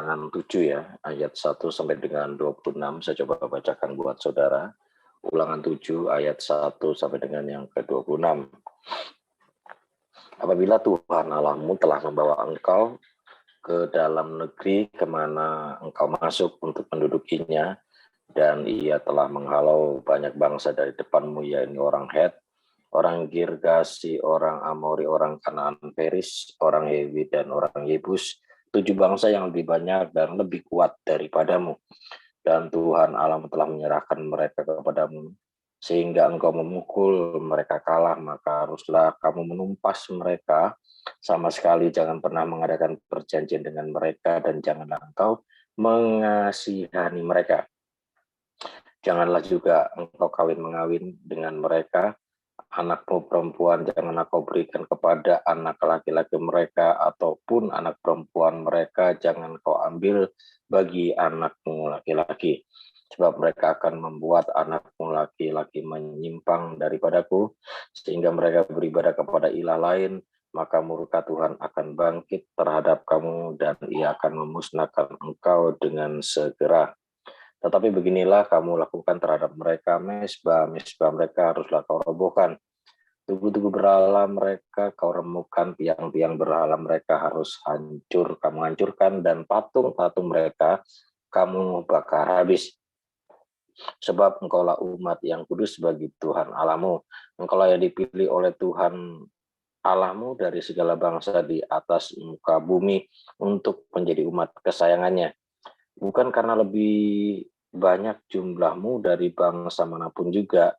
Ulangan 7 ya, ayat 1 sampai dengan 26. Saya coba bacakan buat saudara. Ulangan 7 ayat 1 sampai dengan yang ke-26. Apabila Tuhan Allahmu telah membawa engkau ke dalam negeri kemana engkau masuk untuk mendudukinya, dan ia telah menghalau banyak bangsa dari depanmu, yaitu orang Het, orang Girgasi, orang Amori, orang Kanaan, Peris, orang Hewi, dan orang Yebus, 7 bangsa yang lebih banyak dan lebih kuat daripadamu. Dan Tuhan Allahmu telah menyerahkan mereka kepadamu, sehingga engkau memukul mereka kalah, maka haruslah kamu menumpas mereka. Sama sekali jangan pernah mengadakan perjanjian dengan mereka, dan janganlah engkau mengasihani mereka. Janganlah juga engkau kawin-mengawin dengan mereka. Anakmu perempuan janganlah kau berikan kepada anak laki-laki mereka, ataupun anak perempuan mereka jangan kau ambil bagi anakmu laki-laki. Sebab mereka akan membuat anakmu laki-laki menyimpang daripadaku, sehingga mereka beribadah kepada ilah lain. Maka murka Tuhan akan bangkit terhadap kamu, dan ia akan memusnahkan engkau dengan segera. Tetapi beginilah kamu lakukan terhadap mereka, mesbah mereka haruslah kau robohkan. Tugu-tugu berhala mereka kau remukkan, tiang-tiang berhala mereka harus kamu hancurkan, dan patung-patung mereka kamu bakar habis. Sebab engkaulah umat yang kudus bagi Tuhan Allahmu. Engkaulah yang dipilih oleh Tuhan Allahmu dari segala bangsa di atas muka bumi untuk menjadi umat kesayangannya. Bukan karena lebih banyak jumlahmu dari bangsa manapun juga,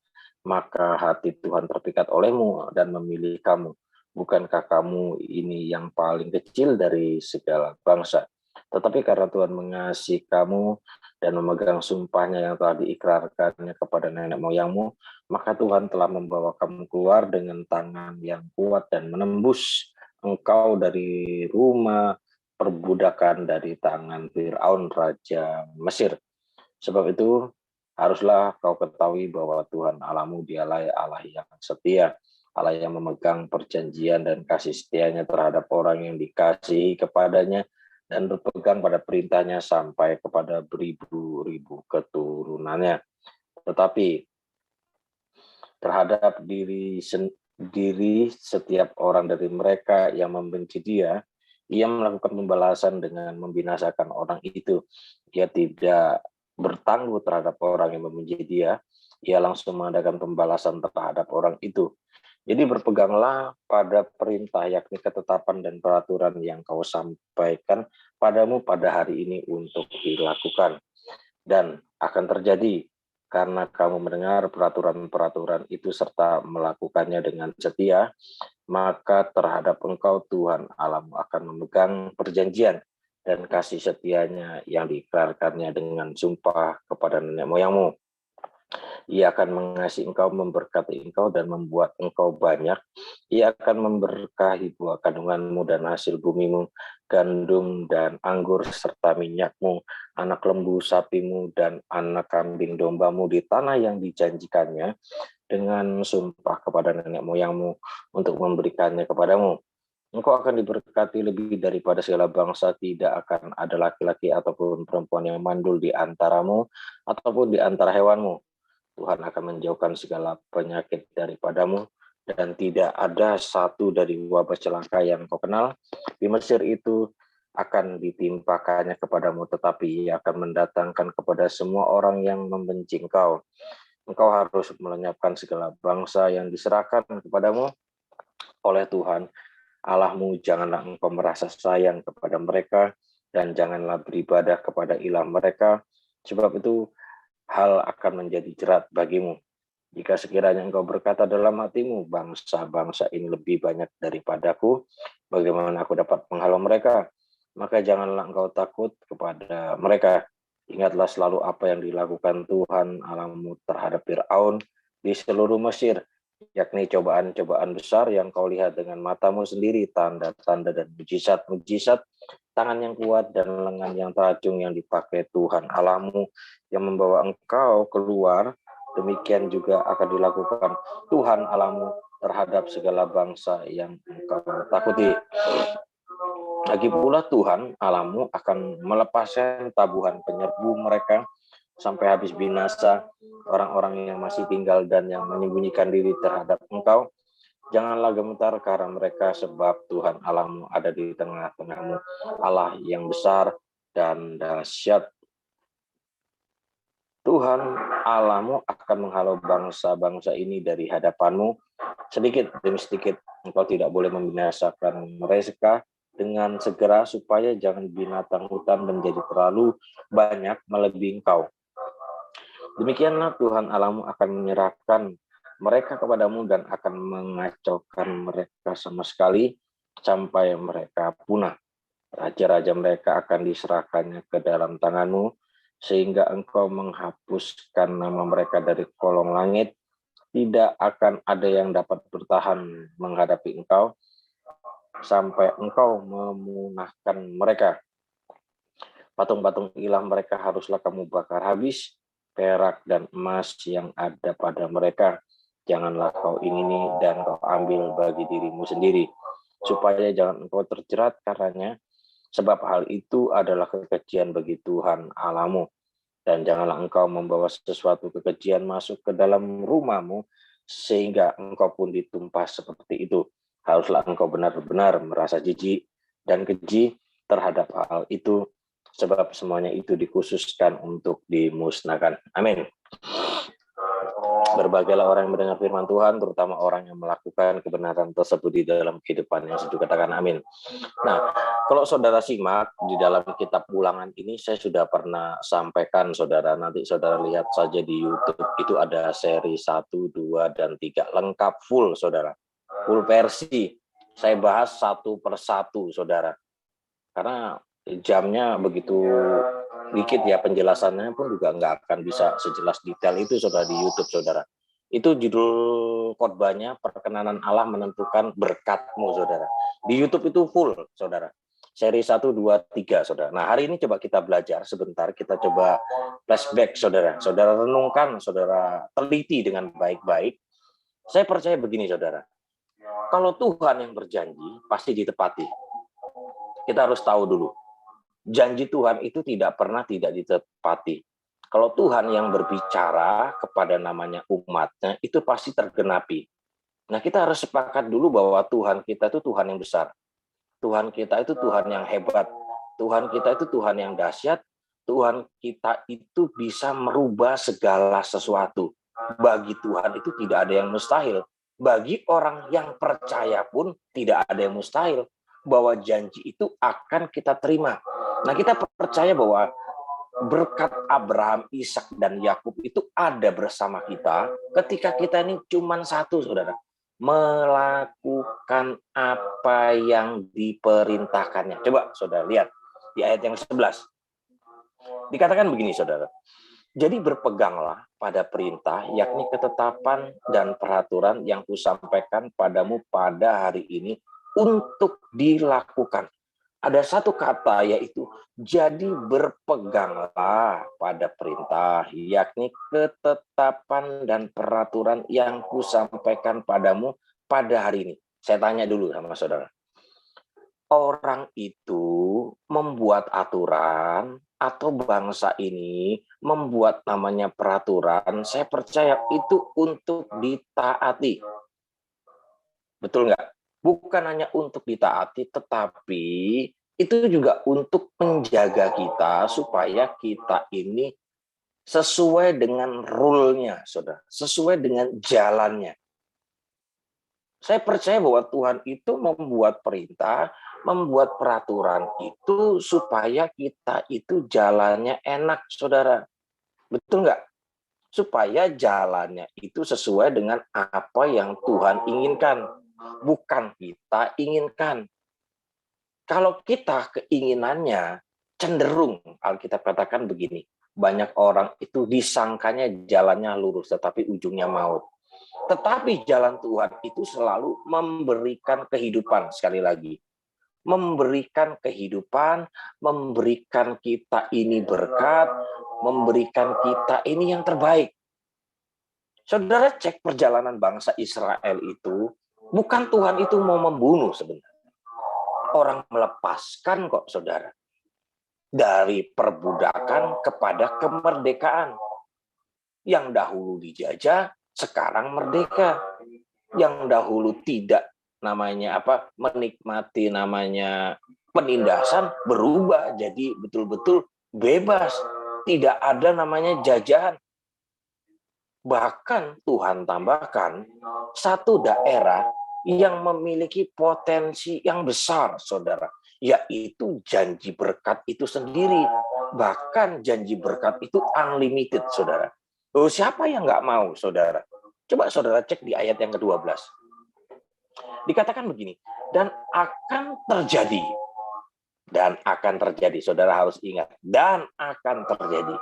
maka hati Tuhan terpikat olehmu dan memilih kamu. Bukankah kamu ini yang paling kecil dari segala bangsa? Tetapi karena Tuhan mengasihi kamu dan memegang sumpahnya yang telah diikrarkannya kepada nenek moyangmu, maka Tuhan telah membawa kamu keluar dengan tangan yang kuat dan menembus engkau dari rumah perbudakan, dari tangan Fir'aun raja Mesir. Sebab itu haruslah kau ketahui bahwa Tuhan Allahmu dialah Allah yang setia, Allah yang memegang perjanjian dan kasih setianya terhadap orang yang dikasihi kepadanya dan berpegang pada perintahnya sampai kepada beribu-ribu keturunannya. Tetapi terhadap diri setiap orang dari mereka yang membenci dia, ia melakukan pembalasan dengan membinasakan orang itu. Ia tidak bertangguh terhadap orang yang membenci dia, ia langsung mengadakan pembalasan terhadap orang itu. Jadi berpeganglah pada perintah, yakni ketetapan dan peraturan yang kau sampaikan padamu pada hari ini untuk dilakukan. Dan akan terjadi, karena kamu mendengar peraturan-peraturan itu serta melakukannya dengan setia, maka terhadap engkau Tuhan Allahmu akan memegang perjanjian dan kasih setianya yang diikrarkannya dengan sumpah kepada nenek moyangmu. Ia akan mengasihi engkau, memberkati engkau, dan membuat engkau banyak. Ia akan memberkahi buah kandunganmu dan hasil bumimu, gandum dan anggur serta minyakmu, anak lembu sapimu dan anak kambing dombamu di tanah yang dijanjikannya dengan sumpah kepada nenek moyangmu untuk memberikannya kepadamu. Engkau akan diberkati lebih daripada segala bangsa, tidak akan ada laki-laki ataupun perempuan yang mandul di antaramu ataupun di antara hewanmu. Tuhan akan menjauhkan segala penyakit daripadamu, dan tidak ada satu dari wabah celaka yang kau kenal di Mesir itu akan ditimpakannya kepadamu, tetapi ia akan mendatangkan kepada semua orang yang membenci engkau. Engkau harus melenyapkan segala bangsa yang diserahkan kepadamu oleh Tuhan Allahmu. Janganlah engkau merasa sayang kepada mereka, dan janganlah beribadah kepada ilah mereka, sebab itu hal akan menjadi jerat bagimu. Jika sekiranya engkau berkata dalam hatimu, bangsa-bangsa ini lebih banyak daripadaku, bagaimana aku dapat menghalau mereka? Maka janganlah engkau takut kepada mereka. Ingatlah selalu apa yang dilakukan Tuhan Allahmu terhadap Fir'aun di seluruh Mesir, yakni cobaan-cobaan besar yang kau lihat dengan matamu sendiri, tanda-tanda dan mujizat-mujizat, tangan yang kuat dan lengan yang teracung yang dipakai Tuhan Allahmu yang membawa engkau keluar. Demikian juga akan dilakukan Tuhan Allahmu terhadap segala bangsa yang engkau takuti. Lagi pula Tuhan Allahmu akan melepaskan tabuhan penyerbu mereka sampai habis binasa orang-orang yang masih tinggal dan yang menyembunyikan diri terhadap Engkau. Janganlah gemetar karena mereka, sebab Tuhan Allahmu ada di tengah-tengahmu, Allah yang besar dan dahsyat. Tuhan Allahmu akan menghalau bangsa-bangsa ini dari hadapanmu. Sedikit demi sedikit engkau tidak boleh membinasakan mereka dengan segera, supaya jangan binatang hutan menjadi terlalu banyak melebihi engkau. Demikianlah Tuhan Allahmu akan menyerahkan mereka kepadamu dan akan mengacaukan mereka sama sekali sampai mereka punah. Raja-raja mereka akan diserahkannya ke dalam tanganmu, sehingga engkau menghapuskan nama mereka dari kolong langit. Tidak akan ada yang dapat bertahan menghadapi engkau sampai engkau memunahkan mereka. Patung-patung ilah mereka haruslah kamu bakar habis, perak dan emas yang ada pada mereka janganlah kau ingini dan kau ambil bagi dirimu sendiri, supaya jangan engkau terjerat karenanya, sebab hal itu adalah kekejian bagi Tuhan Allahmu. Dan janganlah engkau membawa sesuatu kekejian masuk ke dalam rumahmu, sehingga engkau pun ditumpas seperti itu. Haruslah engkau benar-benar merasa jijik dan keji terhadap hal itu, sebab semuanya itu dikhususkan untuk dimusnahkan. Amin. Berbahagialah orang yang mendengar firman Tuhan, terutama orang yang melakukan kebenaran tersebut di dalam kehidupannya. Saya katakan amin. Nah, kalau saudara simak di dalam kitab Ulangan ini, saya sudah pernah sampaikan saudara, nanti saudara lihat saja di YouTube, itu ada seri 1, 2, dan 3, lengkap full saudara, full versi. Saya bahas satu persatu saudara, karena jamnya begitu dikit ya, penjelasannya pun juga nggak akan bisa sejelas detail itu saudara di YouTube saudara. Itu judul khotbahnya, perkenanan Allah menentukan berkatmu saudara. Di YouTube itu full saudara. Seri 1, 2, 3 saudara. Nah, hari ini coba kita belajar sebentar, kita coba flashback saudara. Saudara renungkan, saudara teliti dengan baik-baik. Saya percaya begini saudara. Kalau Tuhan yang berjanji pasti ditepati. Kita harus tahu dulu, janji Tuhan itu tidak pernah tidak ditepati. Kalau Tuhan yang berbicara kepada namanya umatnya, itu pasti tergenapi. Nah, kita harus sepakat dulu bahwa Tuhan kita itu Tuhan yang besar. Tuhan kita itu Tuhan yang hebat. Tuhan kita itu Tuhan yang dahsyat. Tuhan kita itu bisa merubah segala sesuatu. Bagi Tuhan itu tidak ada yang mustahil. Bagi orang yang percaya pun tidak ada yang mustahil. Bahwa janji itu akan kita terima. Nah, kita percaya bahwa berkat Abraham, Ishak, dan Yakub itu ada bersama kita ketika kita ini cuma satu, saudara. Melakukan apa yang diperintahkannya. Coba, saudara, lihat di ayat yang 11. Dikatakan begini, saudara. Jadi berpeganglah pada perintah, yakni ketetapan dan peraturan yang kusampaikan padamu pada hari ini untuk dilakukan. Ada satu kata, yaitu jadi berpeganglah pada perintah, yakni ketetapan dan peraturan yang kusampaikan padamu pada hari ini. Saya tanya dulu sama saudara. Orang itu membuat aturan atau bangsa ini membuat namanya peraturan, saya percaya itu untuk ditaati. Betul nggak? Bukan hanya untuk ditaati, tetapi itu juga untuk menjaga kita supaya kita ini sesuai dengan rule-nya, saudara, sesuai dengan jalannya. Saya percaya bahwa Tuhan itu membuat perintah, membuat peraturan itu supaya kita itu jalannya enak, saudara. Betul nggak? Supaya jalannya itu sesuai dengan apa yang Tuhan inginkan. Bukan kita inginkan. Kalau kita keinginannya cenderung, Alkitab katakan begini, banyak orang itu disangkanya jalannya lurus, tetapi ujungnya maut. Tetapi jalan Tuhan itu selalu memberikan kehidupan, sekali lagi. Memberikan kehidupan, memberikan kita ini berkat, memberikan kita ini yang terbaik. Saudara cek perjalanan bangsa Israel itu, bukan Tuhan itu mau membunuh sebenarnya. orang melepaskan kok, saudara. Dari perbudakan kepada kemerdekaan. Yang dahulu dijajah, sekarang merdeka. Yang dahulu tidak menikmati namanya penindasan, berubah jadi betul-betul bebas. Tidak ada namanya jajahan. Bahkan Tuhan tambahkan satu daerah yang memiliki potensi yang besar, saudara, yaitu janji berkat itu sendiri. Bahkan janji berkat itu unlimited, saudara. Siapa yang nggak mau, saudara? Coba saudara cek di ayat yang ke-12. Dikatakan begini, dan akan terjadi. Dan akan terjadi, saudara harus ingat. Dan akan terjadi.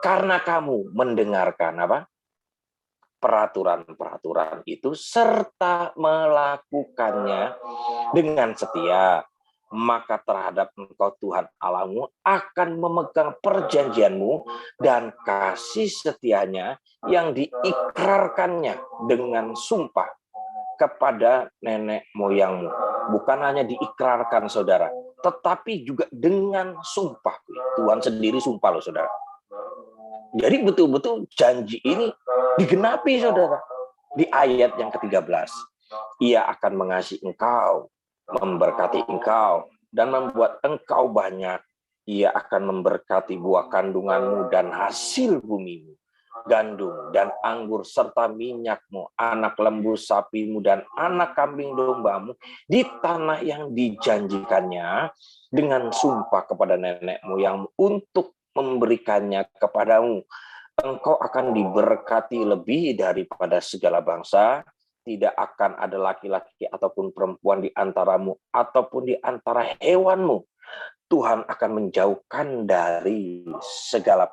Karena kamu mendengarkan peraturan-peraturan itu serta melakukannya dengan setia, maka terhadap engkau Tuhan Allahmu akan memegang perjanjianmu dan kasih setianya yang diikrarkannya dengan sumpah kepada nenek moyangmu. Bukan hanya diikrarkan, saudara, tetapi juga dengan sumpah. Tuhan sendiri sumpah loh, saudara. Jadi betul-betul janji ini digenapi, saudara. Di ayat yang ke-13. Ia akan mengasihi engkau, memberkati engkau, dan membuat engkau banyak. Ia akan memberkati buah kandunganmu dan hasil bumimu, gandum dan anggur serta minyakmu, anak lembu sapimu dan anak kambing dombamu di tanah yang dijanjikannya dengan sumpah kepada nenek moyangmu untuk memberikannya kepadamu. Engkau akan diberkati lebih daripada segala bangsa. Tidak akan ada laki-laki ataupun perempuan di antaramu ataupun di antara hewanmu. Tuhan akan menjauhkan dari segala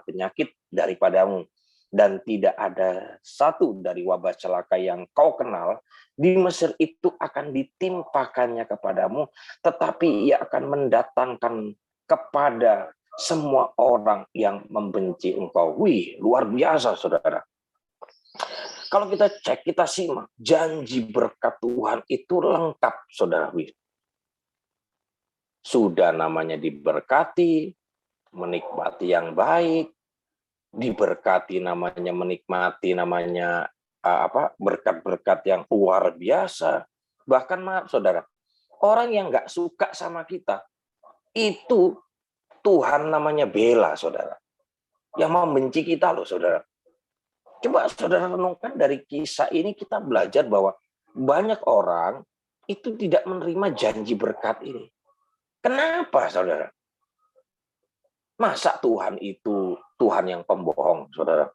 penyakit daripadamu, dan tidak ada satu dari wabah celaka yang kau kenal di Mesir itu akan ditimpakannya kepadamu, tetapi ia akan mendatangkan kepada semua orang yang membenci engkau. Wih, luar biasa, saudara. Kalau kita cek, kita simak, janji berkat Tuhan itu lengkap, saudara. Wih. Sudah namanya diberkati, menikmati yang baik, diberkati namanya menikmati namanya berkat-berkat yang luar biasa. Bahkan maaf, saudara, orang yang nggak suka sama kita, itu Tuhan namanya bela, saudara. Yang membenci kita loh, saudara. Coba saudara renungkan dari kisah ini, kita belajar bahwa banyak orang itu tidak menerima janji berkat ini. Kenapa, saudara? Masa Tuhan itu Tuhan yang pembohong, saudara?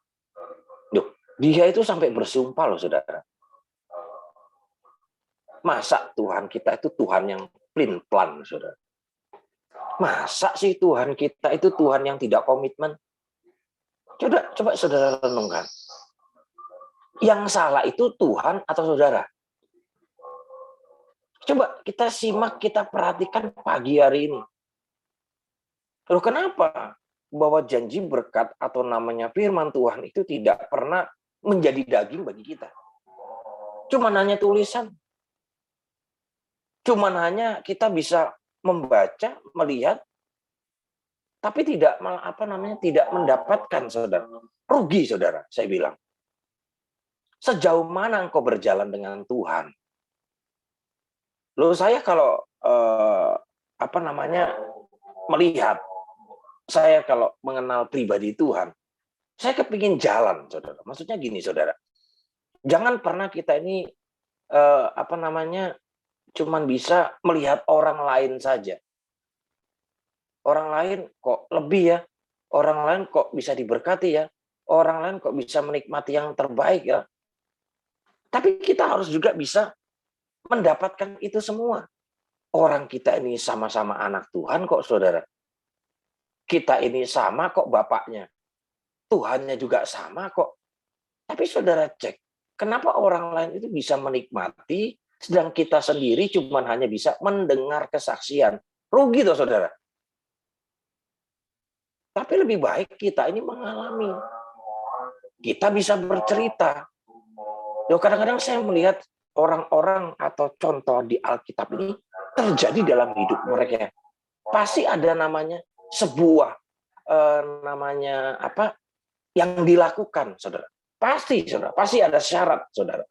Duh, dia itu sampai bersumpah loh, saudara. Masa Tuhan kita itu Tuhan yang plin-plan, saudara? Masa sih Tuhan kita itu Tuhan yang tidak komitmen? Coba saudara renungkan. Yang salah itu Tuhan atau saudara? Coba kita simak, kita perhatikan pagi hari ini. Loh, kenapa? Bahwa janji berkat atau namanya firman Tuhan itu tidak pernah menjadi daging bagi kita. Cuman hanya tulisan. Cuman hanya kita bisa membaca, melihat, tapi tidak tidak mendapatkan, saudara. Rugi, saudara, saya bilang. Sejauh mana engkau berjalan dengan Tuhan? Loh, saya kalau melihat, saya kalau mengenal pribadi Tuhan, saya kepingin jalan, saudara. Maksudnya gini, saudara. Jangan pernah kita ini cuman bisa melihat orang lain saja. Orang lain kok lebih ya. Orang lain kok bisa diberkati ya. Orang lain kok bisa menikmati yang terbaik ya. Tapi kita harus juga bisa mendapatkan itu semua. Orang kita ini sama-sama anak Tuhan kok, saudara. Kita ini sama kok bapaknya. Tuhannya juga sama kok. Tapi saudara cek, kenapa orang lain itu bisa menikmati, sedang kita sendiri cuma hanya bisa mendengar kesaksian. Rugi toh, saudara. Tapi lebih baik kita ini mengalami. Kita bisa bercerita. Kadang-kadang saya melihat orang-orang atau contoh di Alkitab ini terjadi dalam hidup mereka. Pasti ada namanya sebuah namanya apa yang dilakukan, saudara. Pasti, saudara. Pasti ada syarat, saudara.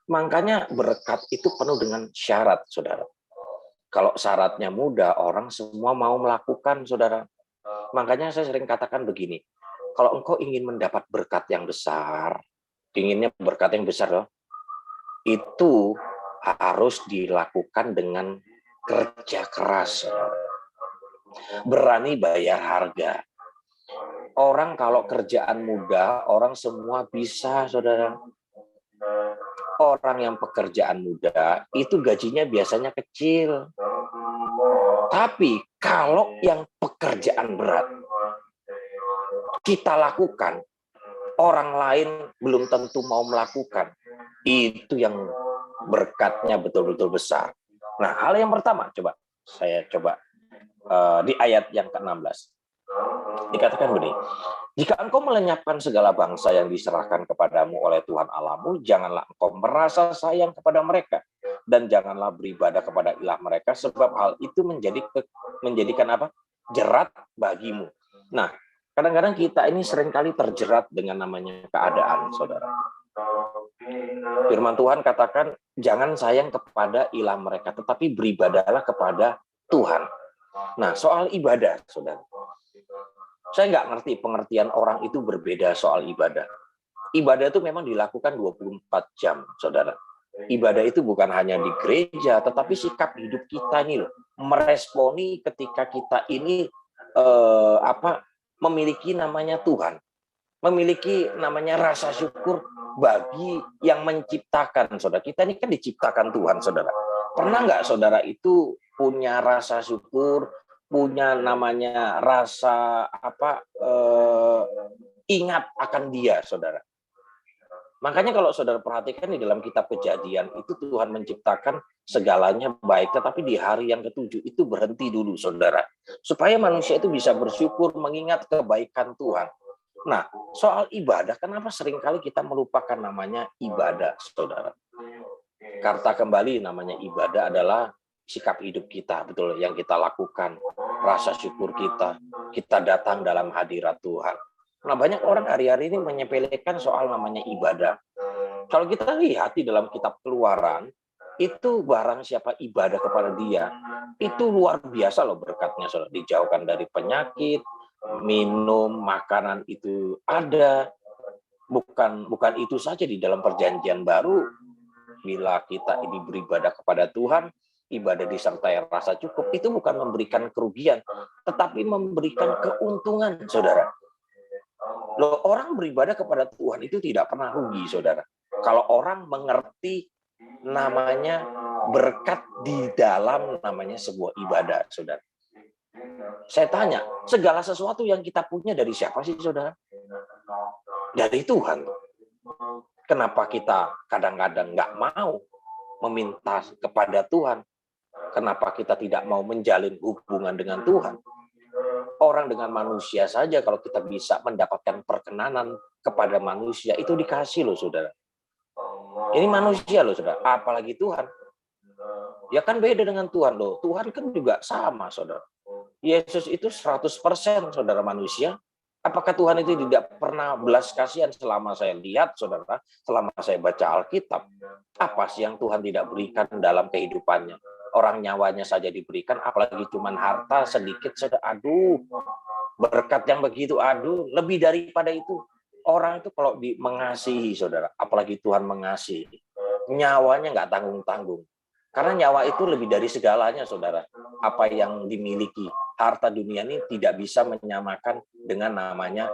Makanya berkat itu penuh dengan syarat, saudara. Kalau syaratnya mudah, orang semua mau melakukan, saudara. Makanya saya sering katakan begini, kalau engkau ingin mendapat berkat yang besar, inginnya berkat yang besar loh, itu harus dilakukan dengan kerja keras, berani bayar harga. Orang kalau kerjaan mudah, orang semua bisa, saudara. Orang yang pekerjaan mudah, itu gajinya biasanya kecil. Tapi kalau yang pekerjaan berat, kita lakukan, orang lain belum tentu mau melakukan. Itu yang berkatnya betul-betul besar. Nah, hal yang pertama, saya coba di ayat yang ke-16. Dikatakan begini, jika engkau melenyapkan segala bangsa yang diserahkan kepadamu oleh Tuhan Allahmu, janganlah engkau merasa sayang kepada mereka, dan janganlah beribadah kepada ilah mereka, sebab hal itu menjadikan apa? Jerat bagimu. Nah, kadang-kadang kita ini seringkali terjerat dengan namanya keadaan, saudara. Firman Tuhan katakan, jangan sayang kepada ilah mereka, tetapi beribadahlah kepada Tuhan. Nah, soal ibadah, saudara. Saya nggak ngerti pengertian orang itu berbeda soal ibadah. Ibadah itu memang dilakukan 24 jam, saudara. Ibadah itu bukan hanya di gereja, tetapi sikap hidup kita ini loh, meresponi ketika kita ini memiliki namanya Tuhan, memiliki namanya rasa syukur bagi yang menciptakan, saudara. Kita ini kan diciptakan Tuhan, saudara. Pernah nggak saudara itu punya rasa syukur, punya namanya rasa ingat akan Dia, saudara? Makanya kalau saudara perhatikan di dalam kitab Kejadian itu Tuhan menciptakan segalanya baik, tetapi di hari yang ke-7 itu berhenti dulu, saudara, supaya manusia itu bisa bersyukur mengingat kebaikan Tuhan. Nah, soal ibadah, kenapa seringkali kita melupakan namanya ibadah, saudara? Kata kembali, namanya ibadah adalah sikap hidup kita, betul, yang kita lakukan, rasa syukur kita datang dalam hadirat Tuhan. Nah, banyak orang hari-hari ini menyepelekan soal namanya ibadah. Kalau kita lihat di dalam kitab Keluaran, itu barang siapa ibadah kepada Dia, itu luar biasa loh berkatnya, saudara. Dijauhkan dari penyakit, minum, makanan itu ada. Bukan itu saja, di dalam perjanjian baru, bila kita ini beribadah kepada Tuhan, ibadah disertai rasa cukup, itu bukan memberikan kerugian, tetapi memberikan keuntungan, saudara. Loh, orang beribadah kepada Tuhan itu tidak pernah rugi, saudara. Kalau orang mengerti namanya berkat di dalam namanya sebuah ibadah, saudara. Saya tanya, segala sesuatu yang kita punya dari siapa sih, saudara? Dari Tuhan. Kenapa kita kadang-kadang nggak mau meminta kepada Tuhan? Kenapa kita tidak mau menjalin hubungan dengan Tuhan? Orang dengan manusia saja, kalau kita bisa mendapatkan perkenanan kepada manusia, itu dikasih loh, saudara. Ini manusia loh, saudara. Apalagi Tuhan. Ya kan beda dengan Tuhan loh. Tuhan kan juga sama, saudara. Yesus itu 100%, saudara, manusia. Apakah Tuhan itu tidak pernah belas kasihan? Selama saya lihat, saudara, selama saya baca Alkitab, apa sih yang Tuhan tidak berikan dalam kehidupannya? Orang nyawanya saja diberikan, apalagi cuman harta sedikit, saudara. Aduh, berkat yang begitu, aduh, lebih daripada itu. Orang itu kalau mengasihi, saudara, apalagi Tuhan mengasihi, nyawanya nggak tanggung-tanggung. Karena nyawa itu lebih dari segalanya, saudara. Apa yang dimiliki, harta dunia ini tidak bisa menyamakan dengan namanya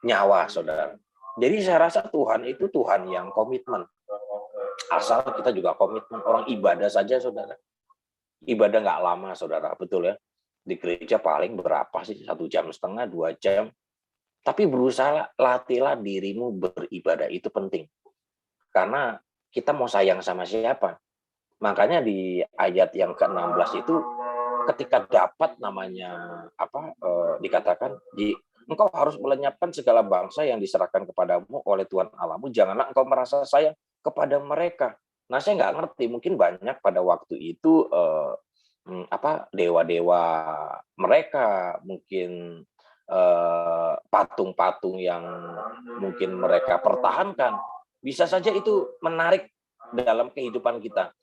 nyawa, saudara. Jadi saya rasa Tuhan itu Tuhan yang komitmen. Asal kita juga komitmen. Orang ibadah saja, saudara. Ibadah nggak lama, saudara, betul ya. Di gereja paling berapa sih? 1,5 jam, 2 jam. Tapi berusaha latihlah dirimu beribadah, itu penting. Karena kita mau sayang sama siapa? Makanya di ayat yang ke-16 itu, ketika dapat namanya dikatakan, engkau harus melenyapkan segala bangsa yang diserahkan kepadamu oleh Tuhan Allahmu, janganlah engkau merasa sayang kepada mereka. Nah, saya nggak ngerti, mungkin banyak pada waktu itu dewa-dewa mereka, mungkin patung-patung yang mungkin mereka pertahankan, bisa saja itu menarik dalam kehidupan kita.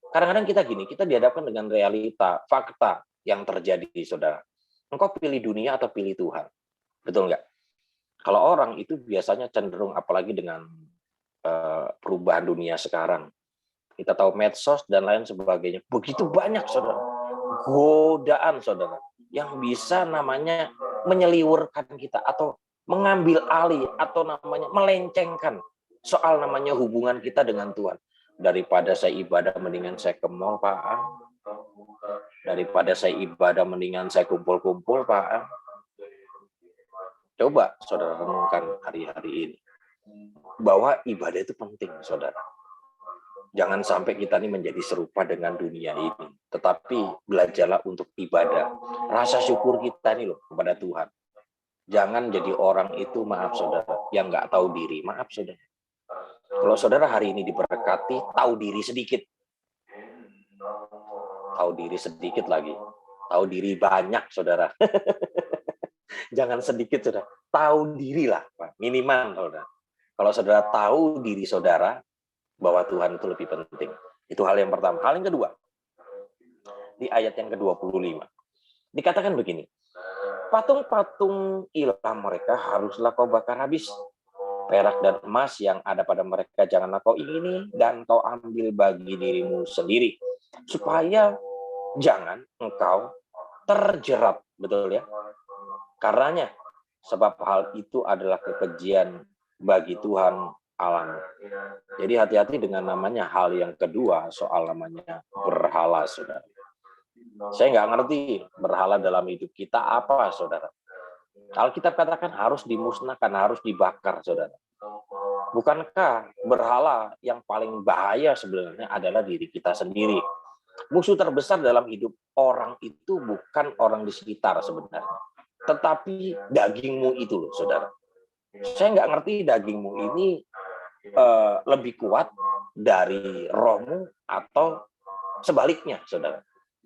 Kadang-kadang kita gini, kita dihadapkan dengan realita, fakta yang terjadi, saudara. Engkau pilih dunia atau pilih Tuhan? Betul nggak? Kalau orang itu biasanya cenderung, apalagi dengan perubahan dunia sekarang, kita tahu medsos dan lain sebagainya, begitu banyak, saudara, godaan, saudara, yang bisa namanya menyeliwurkan kita atau mengambil alih atau namanya melencengkan soal namanya hubungan kita dengan Tuhan. Daripada saya ibadah, mendingan saya ke mall, Pak. Daripada saya ibadah, mendingan saya kumpul-kumpul, Pak. Coba saudara renungkan hari-hari ini, bahwa ibadah itu penting, saudara. Jangan sampai kita ini menjadi serupa dengan dunia ini, tetapi belajarlah untuk ibadah. Rasa syukur kita nih loh kepada Tuhan. Jangan jadi orang itu, maaf saudara, yang nggak tahu diri. Maaf saudara. Kalau saudara hari ini diberkati, tahu diri sedikit. Tahu diri sedikit lagi. Tahu diri banyak, saudara. Jangan sedikit, saudara. Tahu dirilah, Pak. Minimal, saudara. Kalau saudara tahu diri saudara, bahwa Tuhan itu lebih penting. Itu hal yang pertama. Hal yang kedua, di ayat yang ke-25. Dikatakan begini, patung-patung ilah mereka haruslah kau bakar habis. Perak dan emas yang ada pada mereka janganlah kau ingini, dan kau ambil bagi dirimu sendiri, supaya jangan engkau terjerat. Betul ya? Karenanya, sebab hal itu adalah kekejian bagi Tuhan Allah. Jadi hati-hati dengan namanya hal yang kedua, soal namanya berhala, saudara. Saya nggak ngerti berhala dalam hidup kita apa, saudara. Alkitab katakan harus dimusnahkan, harus dibakar, saudara. Bukankah berhala yang paling bahaya sebenarnya adalah diri kita sendiri? Musuh terbesar dalam hidup orang itu bukan orang di sekitar sebenarnya, tetapi dagingmu itu loh, saudara. Saya nggak ngerti dagingmu ini lebih kuat dari rohmu atau sebaliknya, saudara.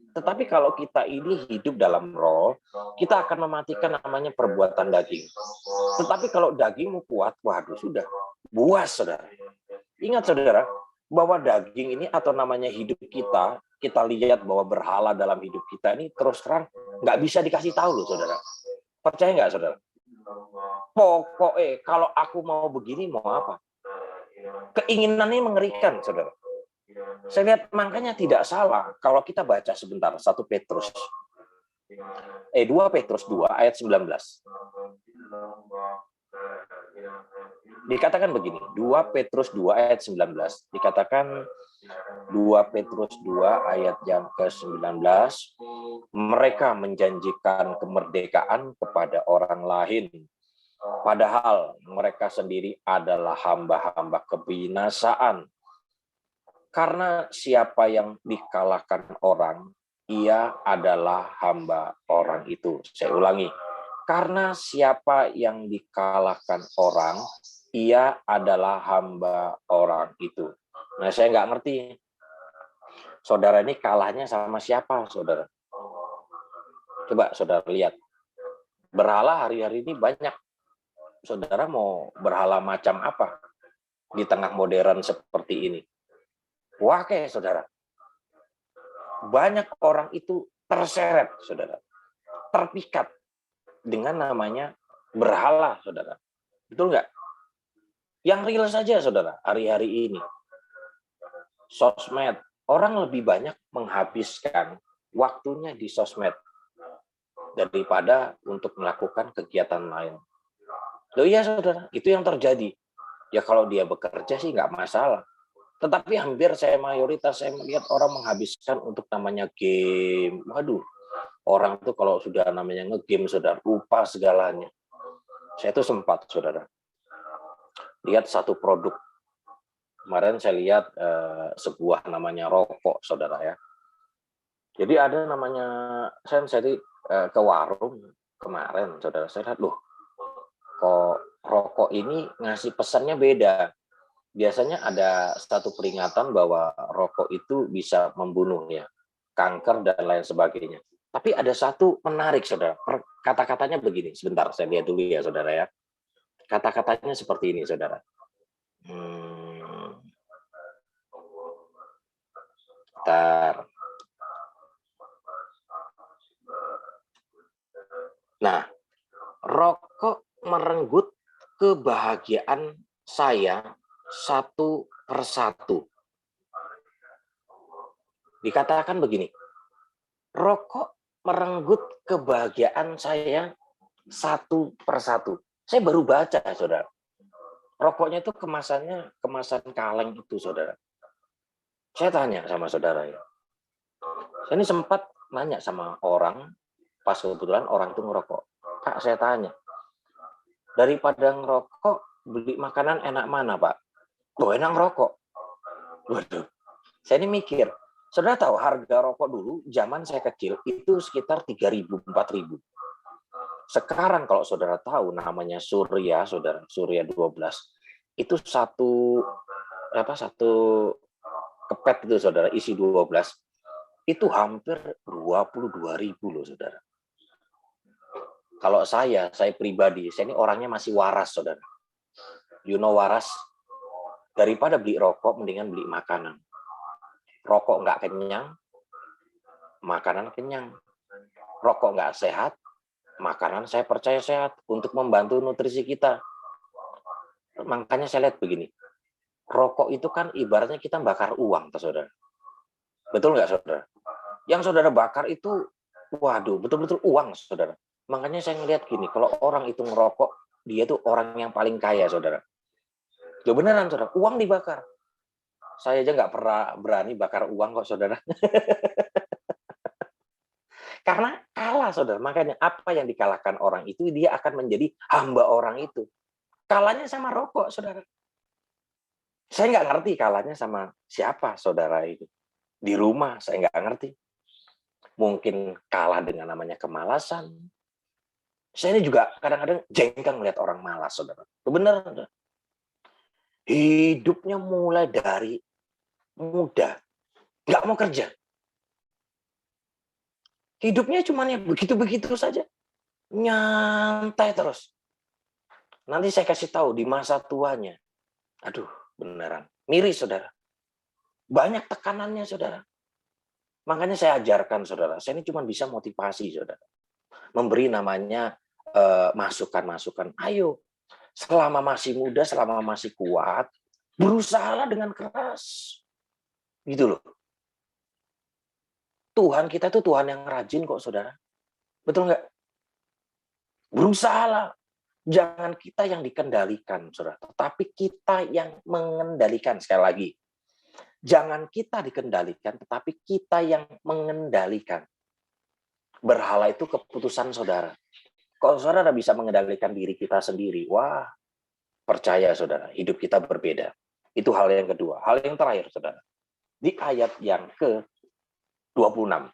Tetapi kalau kita ini hidup dalam roh, kita akan mematikan namanya perbuatan daging. Tetapi kalau dagingmu kuat, waduh sudah, buas, saudara. Ingat, saudara, bahwa daging ini atau namanya hidup kita, kita lihat bahwa berhala dalam hidup kita ini terus terang nggak bisa dikasih tahu loh, saudara. Percaya nggak, saudara? Pokoknya kalau aku mau begini, mau apa? Keinginannya mengerikan, saudara. Saya lihat makanya tidak salah kalau kita baca sebentar 2 Petrus 2 ayat 19. Dikatakan begini, 2 Petrus 2 ayat 19. Dikatakan 2 Petrus 2 ayat yang ke-19, mereka menjanjikan kemerdekaan kepada orang lain, padahal mereka sendiri adalah hamba-hamba kebinasaan. Karena siapa yang dikalahkan orang, ia adalah hamba orang itu. Saya ulangi, karena siapa yang dikalahkan orang, ia adalah hamba orang itu. Nah, saya nggak ngerti, saudara ini kalahnya sama siapa, saudara? Coba saudara lihat, berhala hari-hari ini banyak. Saudara mau berhala macam apa di tengah modern seperti ini? Wah, saudara. Banyak orang itu terseret, saudara. Terpikat dengan namanya berhala, saudara. Betul nggak? Yang real saja, saudara, hari-hari ini. Sosmed. Orang lebih banyak menghabiskan waktunya di sosmed daripada untuk melakukan kegiatan lain. Loh iya, saudara, itu yang terjadi. Ya kalau dia bekerja sih nggak masalah. Tetapi hampir mayoritas saya melihat orang menghabiskan untuk namanya game. Waduh, orang tuh kalau sudah namanya nge-game, saudara, lupa segalanya. Saya tuh sempat, saudara, lihat satu produk. Kemarin saya lihat sebuah namanya rokok, saudara ya. Jadi ada namanya, saya ke warung kemarin, saudara. Saya lihat, loh, kok rokok ini ngasih pesannya beda. biasanya ada satu peringatan bahwa rokok itu bisa membunuh ya, kanker dan lain sebagainya. Tapi ada satu menarik, saudara. Kata-katanya begini, sebentar saya lihat dulu ya, saudara ya. Kata-katanya seperti ini, saudara. Bentar. Nah, rokok merenggut kebahagiaan saya satu persatu. Dikatakan begini, rokok merenggut kebahagiaan saya satu persatu. Saya baru baca, saudara. Rokoknya itu kemasannya kemasan kaleng itu, saudara. Saya tanya sama saudara ya. Saya ini sempat nanya sama orang, pas kebetulan orang itu ngerokok. Kak, saya tanya, daripada ngerokok, beli makanan enak mana, Pak? Oh, enak ngerokok. Waduh, saya ini mikir, saudara tahu harga rokok dulu, zaman saya kecil, itu sekitar 3.000, 4.000. Sekarang kalau saudara tahu namanya Surya, saudara, Surya 12, itu satu kepet itu, saudara, isi 12, itu hampir 22.000 loh, saudara. Kalau saya pribadi, saya ini orangnya masih waras, saudara. You know waras? Daripada beli rokok, mendingan beli makanan. Rokok nggak kenyang, makanan kenyang. Rokok nggak sehat, makanan saya percaya sehat untuk membantu nutrisi kita. Makanya saya lihat begini, rokok itu kan ibaratnya kita bakar uang, saudara. Betul nggak, saudara? Yang saudara bakar itu, waduh, betul-betul uang, saudara. Makanya saya ngelihat gini, kalau orang itu ngerokok, dia tuh orang yang paling kaya, saudara. Ya beneran, saudara, uang dibakar. Saya aja nggak pernah berani bakar uang kok, saudara. Karena kalah, saudara. Makanya apa yang dikalahkan orang itu, dia akan menjadi hamba orang itu. Kalahnya sama rokok, saudara. Saya nggak ngerti kalahnya sama siapa, saudara itu. Di rumah, saya nggak ngerti. Mungkin kalah dengan namanya kemalasan. Saya ini juga kadang-kadang jengkel melihat orang malas, saudara. Benar, saudara. Hidupnya mulai dari muda, nggak mau kerja. Hidupnya cuma ya begitu-begitu saja. Nyantai terus. Nanti saya kasih tahu di masa tuanya. Aduh, beneran. Miris, saudara. Banyak tekanannya, saudara. Makanya saya ajarkan, saudara. Saya ini cuma bisa motivasi, saudara. Memberi namanya masukan-masukan. Ayo, selama masih muda, selama masih kuat, berusahalah dengan keras. Gitu loh. Tuhan kita tuh Tuhan yang rajin kok, saudara. Betul nggak? Berusahalah. Jangan kita yang dikendalikan, saudara. Tetapi kita yang mengendalikan. Sekali lagi. Jangan kita dikendalikan, tetapi kita yang mengendalikan. Berhala itu keputusan saudara. Kalau saudara bisa mengendalikan diri kita sendiri, wah, percaya saudara, hidup kita berbeda. Itu hal yang kedua. Hal yang terakhir, saudara. Di ayat yang ke-26.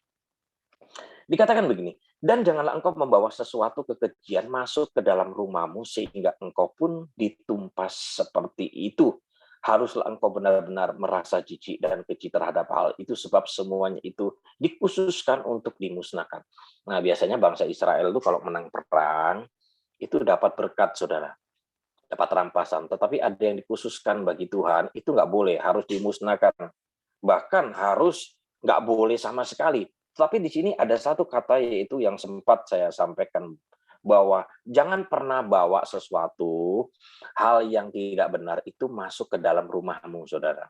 Dikatakan begini, dan janganlah engkau membawa sesuatu kekejian masuk ke dalam rumahmu sehingga engkau pun ditumpas seperti itu. Haruslah engkau benar-benar merasa jijik dan keji terhadap hal itu sebab semuanya itu dikhususkan untuk dimusnahkan. Nah, biasanya bangsa Israel itu kalau menang perang itu dapat berkat, saudara. Dapat rampasan. Tetapi ada yang dikhususkan bagi Tuhan, itu nggak boleh, harus dimusnahkan. Bahkan harus nggak boleh sama sekali. Tapi di sini ada satu kata yaitu yang sempat saya sampaikan bahwa jangan pernah bawa sesuatu hal yang tidak benar itu masuk ke dalam rumahmu, saudara.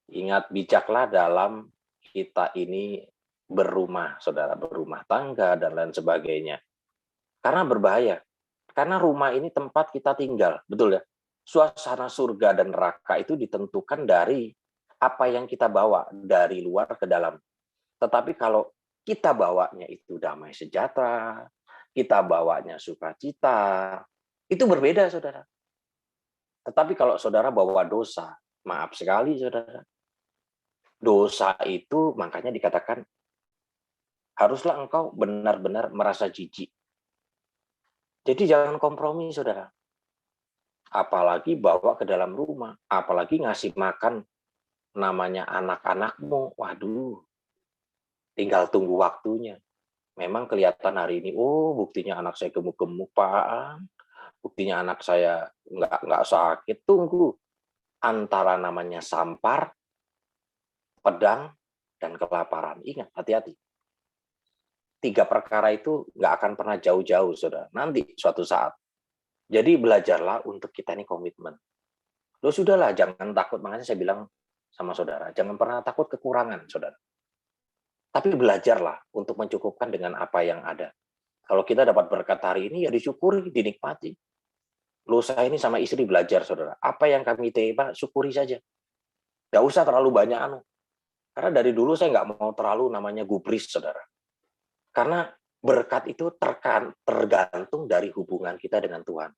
Ingat, bijaklah dalam kita ini berumah, saudara, berumah tangga dan lain sebagainya. Karena berbahaya. Karena rumah ini tempat kita tinggal, betul ya? Suasana surga dan neraka itu ditentukan dari apa yang kita bawa dari luar ke dalam. Tetapi kalau kita bawanya itu damai sejahtera, kita bawanya sukacita, itu berbeda, saudara. Tetapi kalau saudara bawa dosa, maaf sekali, saudara. Dosa itu makanya dikatakan, haruslah engkau benar-benar merasa jijik. Jadi jangan kompromi, saudara. apalagi bawa ke dalam rumah, apalagi ngasih makan namanya anak-anakmu. Waduh, tinggal tunggu waktunya. Memang kelihatan hari ini, oh buktinya anak saya gemuk-gemuk, Pak. Buktinya anak saya nggak sakit. Tunggu, antara namanya sampar, pedang, dan kelaparan. Ingat, hati-hati. 3 perkara itu nggak akan pernah jauh-jauh, saudara. Nanti suatu saat. Jadi belajarlah untuk kita ini komitmen. Lo sudahlah, jangan takut. Makanya saya bilang sama saudara, jangan pernah takut kekurangan, saudara. Tapi belajarlah untuk mencukupkan dengan apa yang ada. Kalau kita dapat berkat hari ini, ya disyukuri, dinikmati. Lusa ini sama istri belajar, saudara. Apa yang kami terima, syukuri saja. Nggak usah terlalu banyak Karena dari dulu saya nggak mau terlalu namanya gubris, saudara. Karena berkat itu tergantung dari hubungan kita dengan Tuhan.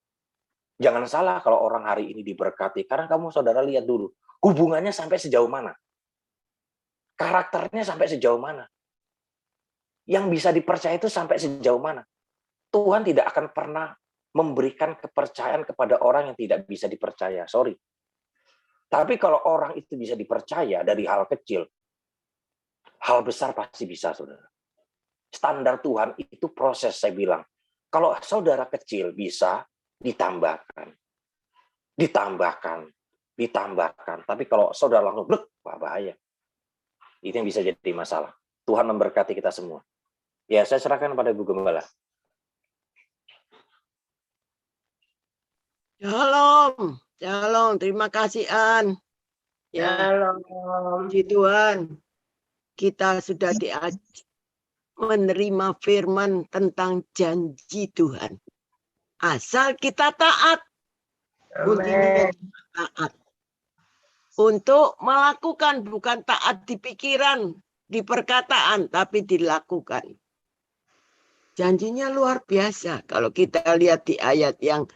Jangan salah kalau orang hari ini diberkati, karena kamu saudara lihat dulu, hubungannya sampai sejauh mana? Karakternya sampai sejauh mana? Yang bisa dipercaya itu sampai sejauh mana? Tuhan tidak akan pernah memberikan kepercayaan kepada orang yang tidak bisa dipercaya. Sorry. Tapi kalau orang itu bisa dipercaya dari hal kecil, hal besar pasti bisa, saudara. Standar Tuhan itu proses, saya bilang. Kalau saudara kecil bisa ditambahkan. Ditambahkan. Tapi kalau saudara langsung blek, wah bahaya. Itu yang bisa jadi masalah. Tuhan memberkati kita semua. Ya, saya serahkan pada Ibu Gembala. Shalom. Shalom. Terima kasih, An. Ya, Shalom. puji Tuhan. Kita sudah menerima firman tentang janji Tuhan. Asal kita taat. Kuncinya taat. Untuk melakukan, bukan taat di pikiran, di perkataan, tapi dilakukan. Janjinya luar biasa. Kalau kita lihat di ayat yang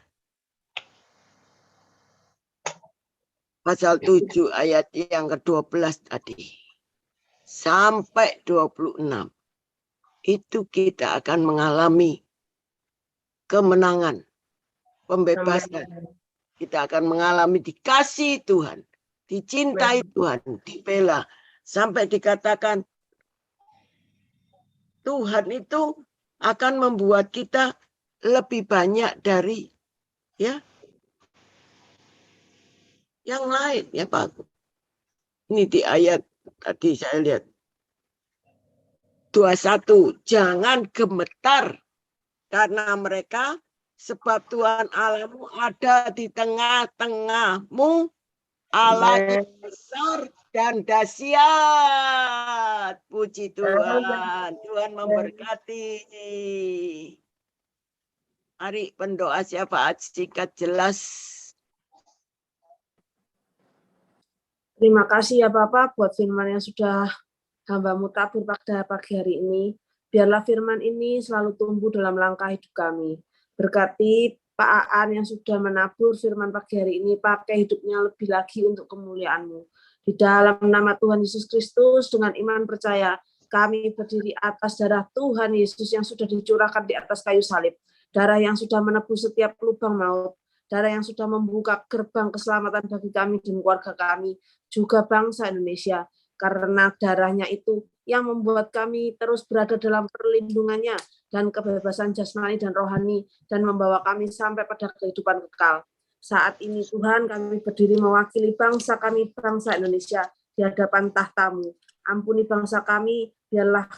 pasal 7 ayat yang ke-12 tadi. Sampai 26. Itu kita akan mengalami kemenangan, pembebasan. Kita akan mengalami dikasih Tuhan, dicintai Tuhan, dibela. Sampai dikatakan Tuhan itu akan membuat kita lebih banyak dari yang lain, ya Pak. Ini di ayat tadi saya lihat 21, jangan gemetar karena mereka, sebab Tuhan Allahmu ada di tengah-tengahmu, Allah yang besar dan dahsyat. Puji Tuhan. Tuhan memberkati. Mari pendoa syafaat singkat jelas. Terima kasih ya Bapak buat firman yang sudah hamba-Mu tabur pada pagi hari ini. Biarlah firman ini selalu tumbuh dalam langkah hidup kami. Berkati Pak Aan yang sudah menabur firman pagi hari ini, pakai hidupnya lebih lagi untuk kemuliaan-Mu. Di dalam nama Tuhan Yesus Kristus, dengan iman percaya, kami berdiri atas darah Tuhan Yesus yang sudah dicurahkan di atas kayu salib. Darah yang sudah menebus setiap lubang maut. Darah yang sudah membuka gerbang keselamatan bagi kami dan keluarga kami, juga bangsa Indonesia. Karena darahnya itu yang membuat kami terus berada dalam perlindungannya dan kebebasan jasmani dan rohani, dan membawa kami sampai pada kehidupan kekal. Saat ini Tuhan, kami berdiri mewakili bangsa kami, bangsa Indonesia, di hadapan tahta-Mu. Ampuni bangsa kami, biarlah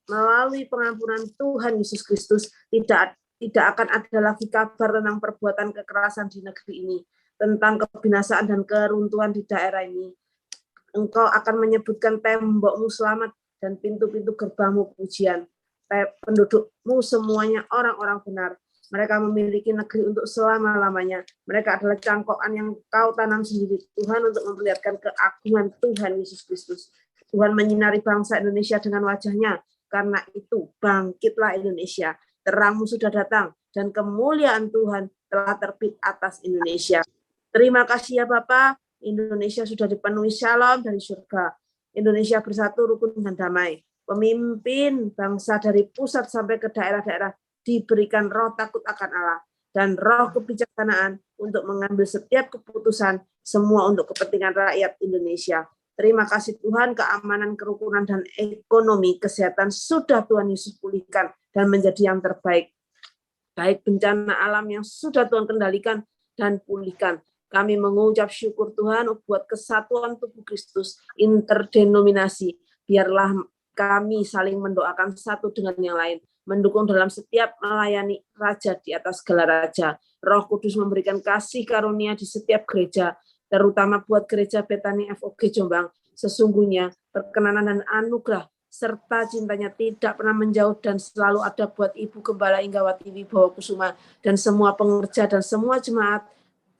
melalui pengampunan Tuhan Yesus Kristus tidak akan ada lagi kabar tentang perbuatan kekerasan di negeri ini, tentang kebinasaan dan keruntuhan di daerah ini. Engkau akan menyebutkan tembok-Mu selamat dan pintu-pintu gerbang-Mu pujian. Penduduk-Mu semuanya orang-orang benar. Mereka memiliki negeri untuk selama-lamanya. Mereka adalah cangkokan yang Kau tanam sendiri, Tuhan, untuk memperlihatkan keagungan Tuhan Yesus Kristus. Tuhan menyinari bangsa Indonesia dengan wajah-Nya. Karena itu, bangkitlah Indonesia. Terang-Mu sudah datang, dan kemuliaan Tuhan telah terbit atas Indonesia. Terima kasih ya Bapak. Indonesia sudah dipenuhi shalom dari surga. Indonesia bersatu, rukun, dan damai. Pemimpin bangsa dari pusat sampai ke daerah-daerah diberikan roh takut akan Allah. dan roh kebijaksanaan untuk mengambil setiap keputusan, semua untuk kepentingan rakyat Indonesia. Terima kasih Tuhan, keamanan, kerukunan, dan ekonomi, kesehatan sudah Tuhan Yesus pulihkan dan menjadi yang terbaik. Baik bencana alam yang sudah Tuhan kendalikan dan pulihkan. Kami mengucap syukur Tuhan buat kesatuan tubuh Kristus, interdenominasi. Biarlah kami saling mendoakan satu dengan yang lain, mendukung dalam setiap melayani Raja di atas segala raja. Roh Kudus memberikan kasih karunia di setiap gereja, terutama buat gereja Betani FOG Jombang. Sesungguhnya perkenanan dan anugerah serta cintanya tidak pernah menjauh dan selalu ada buat Ibu Gembala Inggawati Wibowo Kusuma dan semua pengerja dan semua jemaat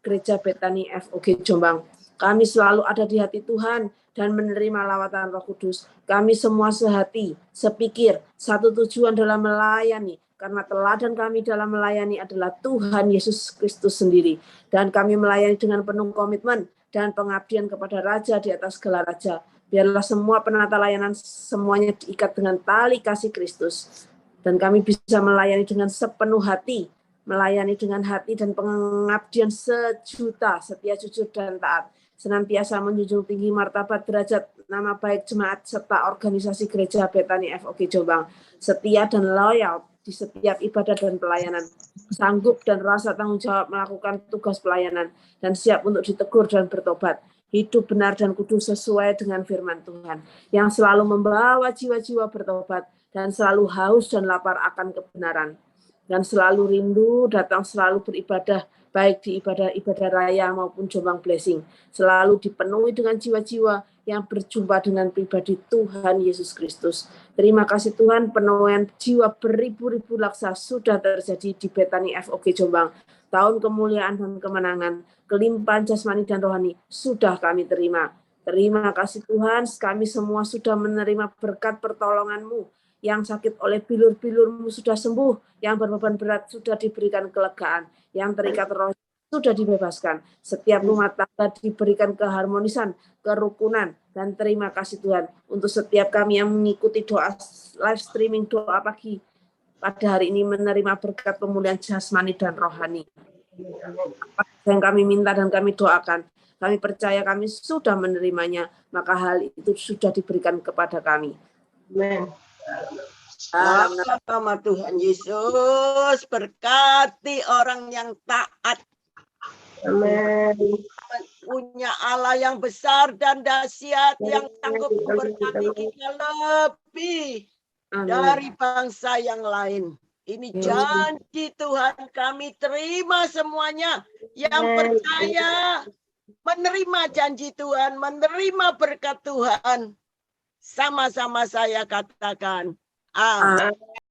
Gereja Betani FOG Jombang. Kami selalu ada di hati Tuhan dan menerima lawatan Roh Kudus. Kami semua sehati, sepikir, satu tujuan dalam melayani, karena teladan kami dalam melayani adalah Tuhan Yesus Kristus sendiri. Dan kami melayani dengan penuh komitmen dan pengabdian kepada Raja di atas segala raja. Biarlah semua penata layanan semuanya diikat dengan tali kasih Kristus. Dan kami bisa melayani dengan sepenuh hati, melayani dengan hati dan pengabdian sejuta, setia, jujur, dan taat. Senantiasa menjunjung tinggi martabat, derajat, nama baik jemaat, serta organisasi Gereja Betani FOG Jombang. Setia dan loyal di setiap ibadah dan pelayanan. Sanggup dan rasa tanggung jawab melakukan tugas pelayanan. Dan siap untuk ditegur dan bertobat. Hidup benar dan kudus sesuai dengan firman Tuhan. Yang selalu membawa jiwa-jiwa bertobat. Dan selalu haus dan lapar akan kebenaran. Dan selalu rindu datang selalu beribadah, baik di ibadah raya maupun Jombang Blessing. Selalu dipenuhi dengan jiwa-jiwa yang berjumpa dengan pribadi Tuhan Yesus Kristus. Terima kasih Tuhan, penuaian jiwa beribu-ribu laksa sudah terjadi di Betani FOG Jombang. Tahun kemuliaan dan kemenangan, kelimpahan jasmani dan rohani sudah kami terima. Terima kasih Tuhan, kami semua sudah menerima berkat pertolongan-Mu. Yang sakit oleh bilur-bilur-Mu sudah sembuh, yang berbeban berat sudah diberikan kelegaan, yang terikat roh sudah dibebaskan. Setiap rumah tangga diberikan keharmonisan, kerukunan, dan terima kasih Tuhan untuk setiap kami yang mengikuti doa live streaming doa pagi pada hari ini menerima berkat pemulihan jasmani dan rohani. Yang kami minta dan kami doakan, kami percaya kami sudah menerimanya, maka hal itu sudah diberikan kepada kami. Amen. Nama Tuhan Yesus, berkati orang yang taat. Amen. Punya Allah yang besar dan dahsyat yang sanggup memberkati kita lebih dari bangsa yang lain. Ini janji Tuhan, kami terima semuanya. Yang percaya menerima janji Tuhan, menerima berkat Tuhan. Sama-sama saya katakan, amin.